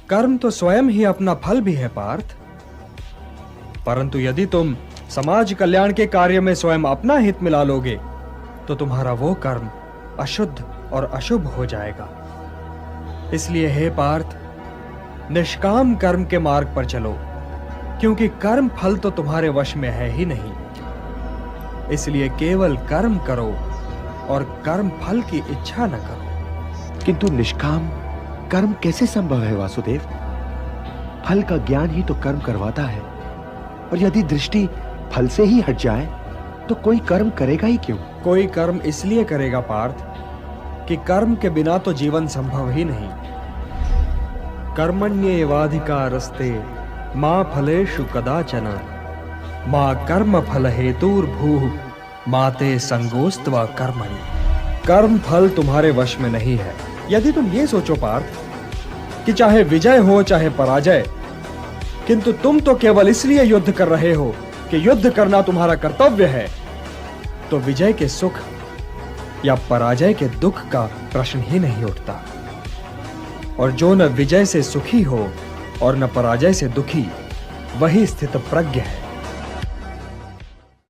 कर्म तो स्वयं ही अपना फल भी है पार्थ, परंतु यदि तुम समाज कल्याण के कार्य में स्वयं अपना हित मिला लोगे तो तुम्हारा वो कर्म अशुद्ध और अशुभ हो जाएगा। इसलिए हे पार्थ, निष्काम कर्म के मार्ग पर चलो, क्योंकि कर्म फल तो तुम्हारे वश में है ही नहीं। इसलिए केवल कर्म करो और कर्म फल की इच्छा न करो। किंतु निष्काम कर्म कैसे संभव है वासुदेव? फल का ज्ञान ही तो कर्म करवाता है, और यदि दृष्टि फल से ही हट जाए तो कोई कर्म करेगा ही क्यों? कोई कर्म इसलिए करेगा पार्थ कि कर्म के बिना तो जीवन संभव ही नहीं। कर्मण्येवाधिकारस्ते मा फलेषु कदाचन मा कर्म फल हेतुर्भूः माते संगोस्त्वा कर्मणि। कर्म फल तुम्हारे वश में नहीं है। यदि तुम ये सोचो पार्थ कि चाहे विजय हो चाहे पराजय, किंतु तुम तो केवल इसलिए युद्ध कर रहे हो कि युद्ध करना तुम्हारा कर्तव्य है, तो विजय के सुख या पराजय के दुख का प्रश्न ही नहीं उठता। और जो न विजय से सुखी हो और न पराजय से दुखी, वही स्थित प्रज्ञ है।